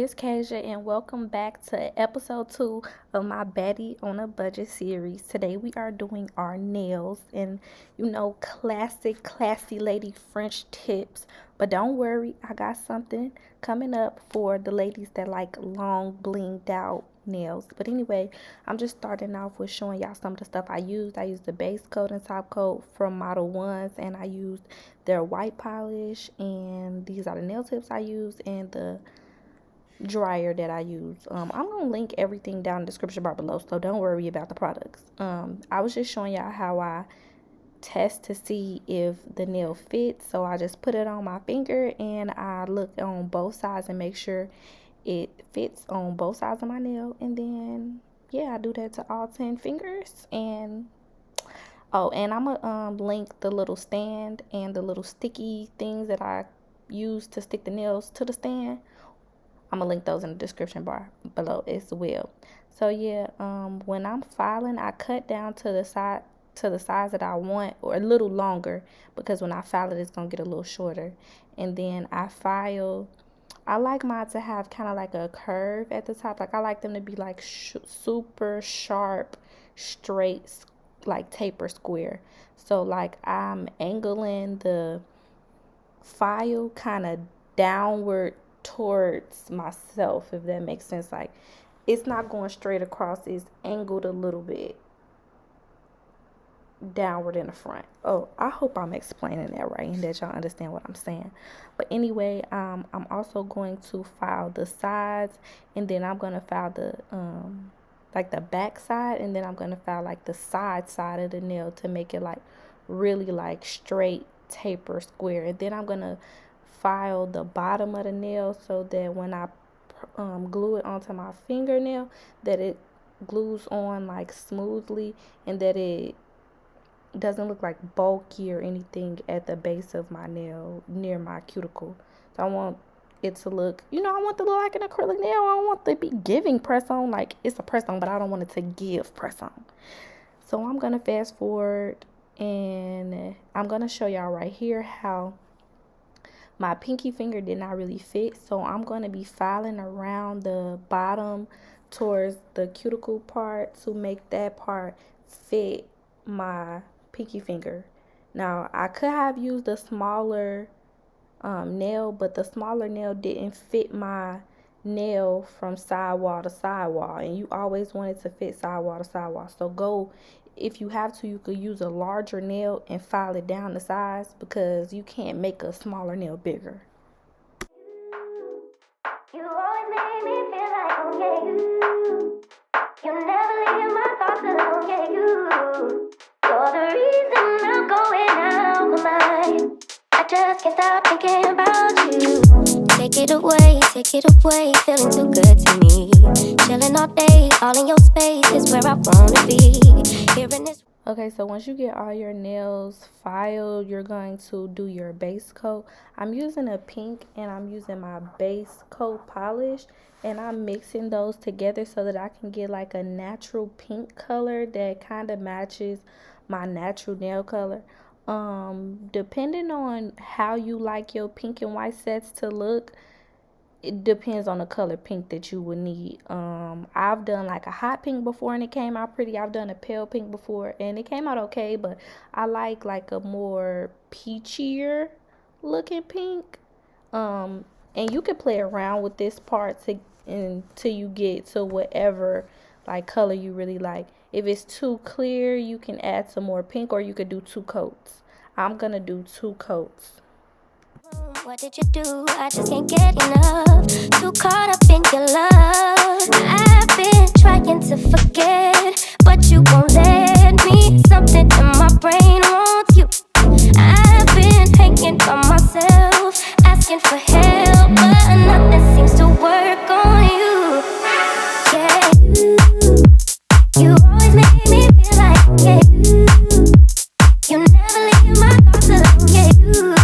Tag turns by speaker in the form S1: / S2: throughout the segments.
S1: it's Kasia, and welcome back to episode 2 of my Baddie on a Budget series. Today we are doing our nails and classic, classy lady French tips. But don't worry, I got something coming up for the ladies that like long, blinged out nails. But anyway, I'm just starting off with showing y'all some of the stuff I used. I used the base coat and top coat from Model Ones, and I used their white polish, and these are the nail tips I used and the dryer that I use. I'm gonna link everything down in the description bar below, so don't worry about the products. I was just showing y'all how I test to see if the nail fits. So I just put it on my finger and I look on both sides and make sure it fits on both sides of my nail, and then yeah, I do that to all 10 fingers. And and I'm gonna link the little stand and the little sticky things that I use to stick the nails to the stand. I'm gonna link those in the description bar below as well. So yeah, when I'm filing, I cut down to the size that I want, or a little longer, because when I file it, it's gonna get a little shorter. And then I file. I like mine to have kind of like a curve at the top. Like I like them to be like super sharp, straight, like taper square. So like I'm angling the file kind of downward towards myself, if that makes sense. Like it's not going straight across, it's angled a little bit downward in the front. I hope I'm explaining that right and that y'all understand what I'm saying. But anyway, I'm also going to file the sides, and then I'm going to file the like the back side, and then I'm going to file like the side of the nail to make it like really like straight taper square. And then I'm going to file the bottom of the nail so that when I glue it onto my fingernail, that it glues on like smoothly, and that it doesn't look like bulky or anything at the base of my nail near my cuticle. So I want it to look, I want it to look like an acrylic nail. I don't want it to be giving press on, like it's a press on, but I don't want it to give press on. So I'm gonna fast forward, and I'm gonna show y'all right here how my pinky finger did not really fit. So I'm going to be filing around the bottom towards the cuticle part to make that part fit my pinky finger. Now I could have used a smaller nail, but the smaller nail didn't fit my nail from sidewall to sidewall, and you always want it to fit sidewall to sidewall. So if you have to, you could use a larger nail and file it down the sides, because you can't make a smaller nail bigger. You always make me feel like, oh yeah, you never leave my thoughts alone, yeah, you're the reason I'm going out my mind. I just can't stop thinking about you. Take it away, feeling too good to me. Chilling all day, all in your space is where I wanna be. Hearing this. Okay, so once you get all your nails filed, you're going to do your base coat. I'm using a pink, and I'm using my base coat polish, and I'm mixing those together so that I can get like a natural pink color that kind of matches my natural nail color. Depending on how you like your pink and white sets to look, it depends on the color pink that you would need. I've done like a hot pink before and it came out pretty. I've done a pale pink before and it came out okay, but I like a more peachier looking pink. And you can play around with this part until you get to whatever like color you really like. If it's too clear, you can add some more pink, or you could do 2 coats. I'm gonna do 2 coats. What did you do? I just can't get enough. Too caught up in your love. I've been trying to forget, but you won't let me. Something in my brain wants you. I've been hanging by myself, asking for help, but nothing seems to work on you. Yeah, you always make me feel like, yeah, you never leave my thoughts alone, yeah, you're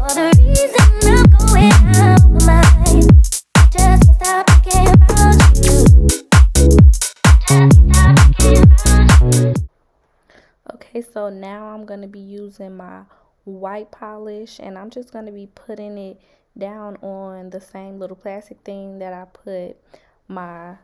S1: the reason I'm going out my mind. I just can't stop thinking about you. Okay, so now I'm going to be using my white polish, and I'm just going to be putting it
S2: down on the same little plastic thing that I put my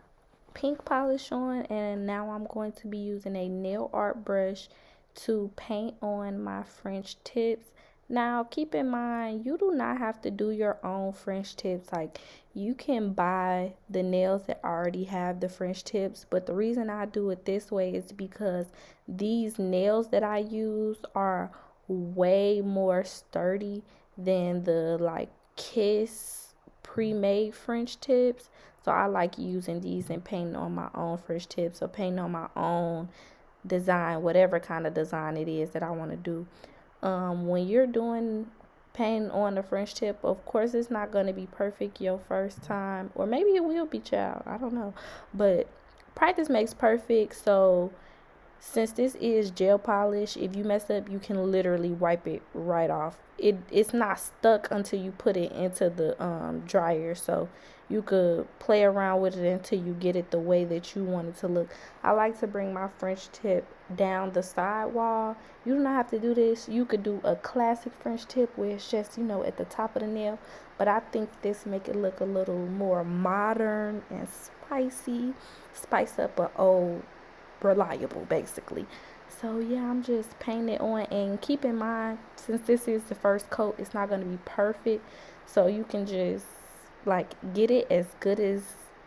S2: pink polish on, and now I'm going to be using a nail art brush to paint on my French tips. Now keep in mind, you do not have to do your own French tips. Like, you can buy the nails that already have the French tips, but the reason I do it this way is because these nails that I use are way more sturdy than the like Kiss pre-made French tips. So I like using these and painting on my own French tips, or painting on my own design, whatever kind of design it is that I want to do. When you're doing painting on the French tip, of course it's not going to be perfect your first time, or maybe it will be, child, I don't know, but practice makes perfect. So since this is gel polish, if you mess up, you can literally wipe it right off. It's not stuck until you put it into the dryer, so you could play around with it until you get it the way that you want it to look. I like to bring my French tip down the side wall. You do not have to do this. You could do a classic French tip where it's just, at the top of the nail, but I think this make it look a little more modern and spice up an old reliable, basically. So yeah, I'm just painting it on, and keep in mind, since this is the first coat, it's not going to be perfect, so you can just like get it as good as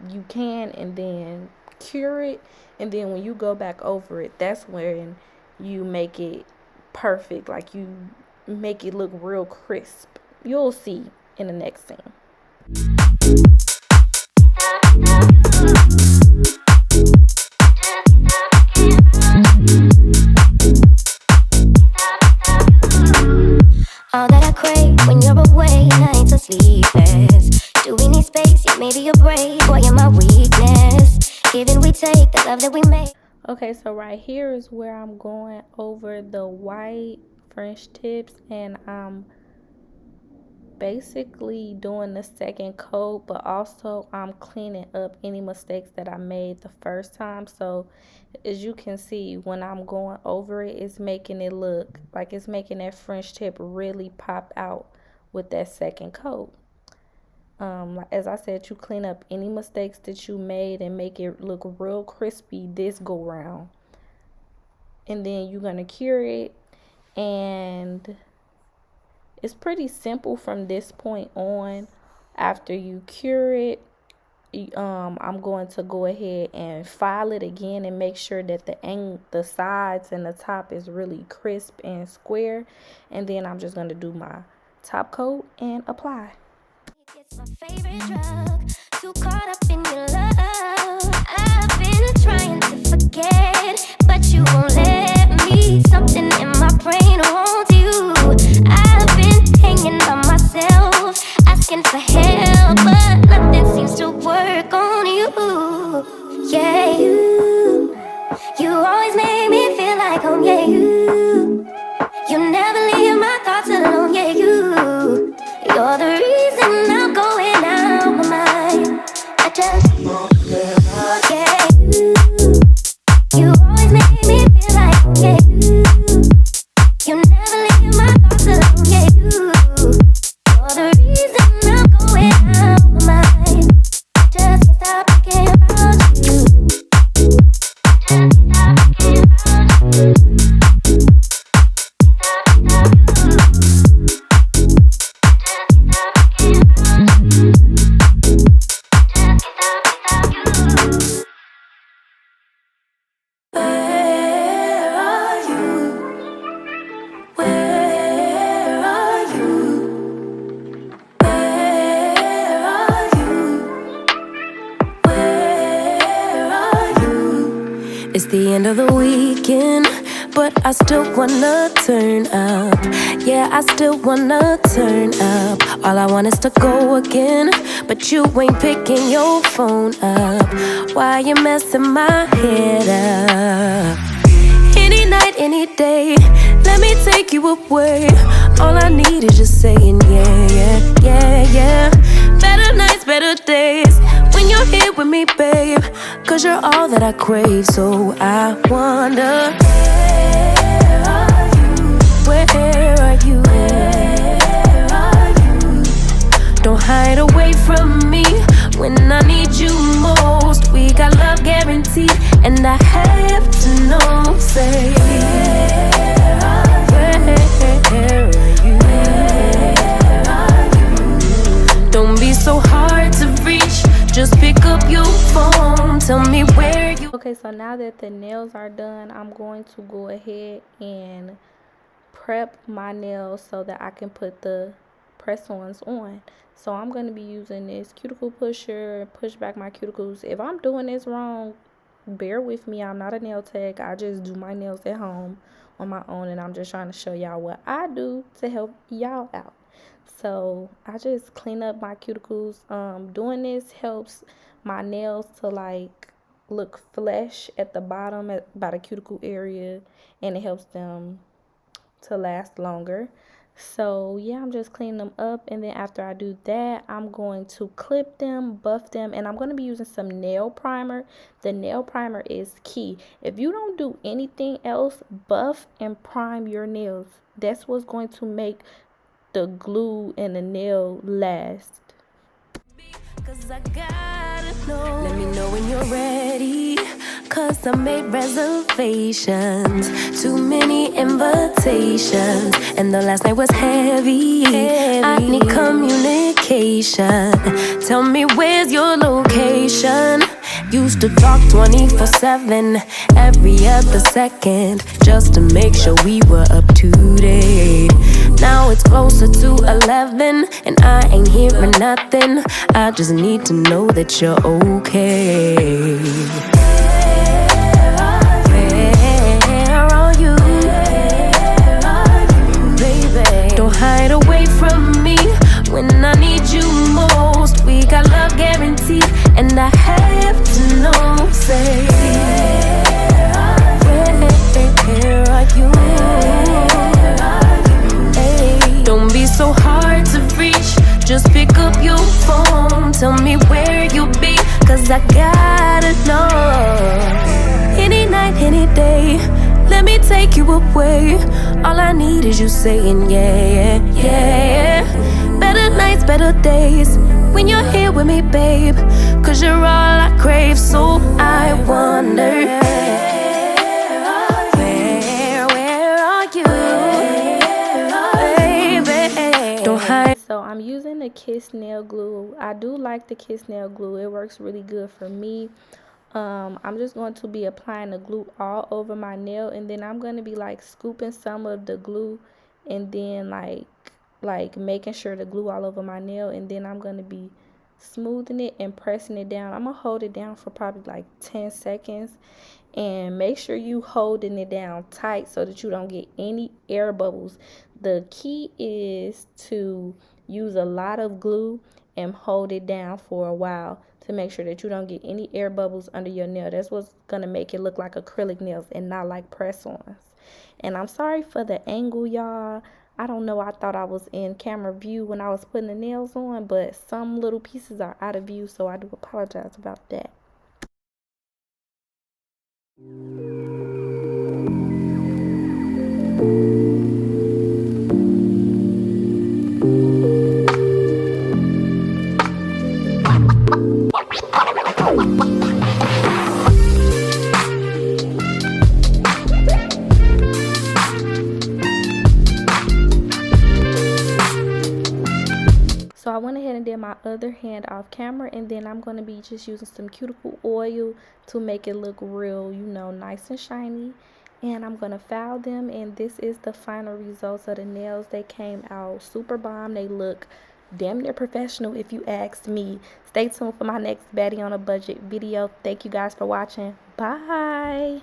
S2: you can and then cure it, and then when you go back over it, that's when you make it perfect. Like, you make it look real crisp. You'll see in the next scene.
S1: All that I crave when you're away, nights are sleepless. Do we need space? Yeah, maybe a break. Boy, you're my weakness. Giving we take the love that we make.
S2: Okay, so right here is where I'm going over the white French tips, and I'm basically doing the second coat, but also I'm cleaning up any mistakes that I made the first time. So as you can see, when I'm going over it, it's making it look like it's making that French tip really pop out with that second coat. As I said, you clean up any mistakes that you made and make it look real crispy this go round, and then you're gonna cure it, and it's pretty simple from this point on. After you cure it, I'm going to go ahead and file it again and make sure that the sides and the top is really crisp and square. And then I'm just going to do my top coat and apply.
S1: It's my favorite drug. Too caught up in your love. I've been trying to forget, but you won't let me. Something in my brain wants you. I've been hanging by myself, asking for help, but nothing seems to work on you. Yeah, you always make me feel like home. Yeah, you never leave my thoughts alone. Yeah, you're the reason I'm going out my mind. I just want yeah, you always make me feel like yeah, you never leave my thoughts alone. Yeah, you're the reason I'm going out my mind. I just can't stop thinking about you. Just can't stop thinking about you.
S3: It's the end of the weekend, but I still wanna turn up. Yeah, I still wanna turn up. All I want is to go again, but you ain't picking your phone up. Why you messing my head up? Any night, any day, let me take you away. All I need is just saying yeah, yeah, yeah, yeah. Better nights, better days, when you're here with me, babe. Cause you're all that I crave, so I wonder, where are you? Where are you? Where are you? hide away from me when I need you most. We got love guaranteed, and I have to know. Say, where are you? Don't be so hard to reach. Just pick up your phone. Tell me where you.
S2: Okay, so now that the nails are done, I'm going to go ahead and prep my nails so that I can put the press-ons on. So I'm going to be using this cuticle pusher, push back my cuticles. If I'm doing this wrong, bear with me. I'm not a nail tech. I just do my nails at home on my own, and I'm just trying to show y'all what I do to help y'all out. So I just clean up my cuticles. Doing this helps my nails to like look flesh at the bottom by the cuticle area, and it helps them to last longer. So yeah, I'm just cleaning them up, and then after I do that, I'm going to clip them, buff them, and I'm going to be using some nail primer. The nail primer is key. If you don't do anything else, buff and prime your nails. That's what's going to make the glue and the nail last.
S3: Cause I gotta know. Let me know when you're ready. Cause I made reservations. Too many invitations. And the last night was heavy. I need communication. Tell me where's your location. Used to talk 24/7, every other second, just to make sure we were up to date. Now it's closer to 11, and I ain't hearing nothing. I just need to know that you're okay. Where are you, baby? Don't hide away from me when I need you most. We got love guaranteed, and I have to know. Say, where are you? Hey, don't be so hard to reach. Just pick up your phone. Tell me where you be, cause I gotta know. Any night, any day, let me take you away. All I need is you saying yeah, yeah, yeah. Better nights, better days, when you're here with me, babe. Cause you're all I crave, so I wonder, where are you, baby? Don't hide.
S2: So I'm using the Kiss nail glue. I do like the Kiss nail glue. It works really good for me. I'm just going to be applying the glue all over my nail, and then I'm going to be like scooping some of the glue, and then like making sure the glue all over my nail, and then I'm going to be smoothing it and pressing it down. I'm going to hold it down for probably like 10 seconds, and make sure you holding it down tight so that you don't get any air bubbles. The key is to use a lot of glue and hold it down for a while to make sure that you don't get any air bubbles under your nail. That's what's going to make it look like acrylic nails and not like press-ons. And I'm sorry for the angle, y'all. I don't know, I thought I was in camera view when I was putting the nails on, but some little pieces are out of view, so I do apologize about that. So I went ahead and did my other hand off camera, and then I'm going to be just using some cuticle oil to make it look real, you know, nice and shiny. And I'm going to file them, and this is the final results of the nails. They came out super bomb. They look damn near professional if you ask me. Stay tuned for my next Baddie on a Budget video. Thank you guys for watching. Bye.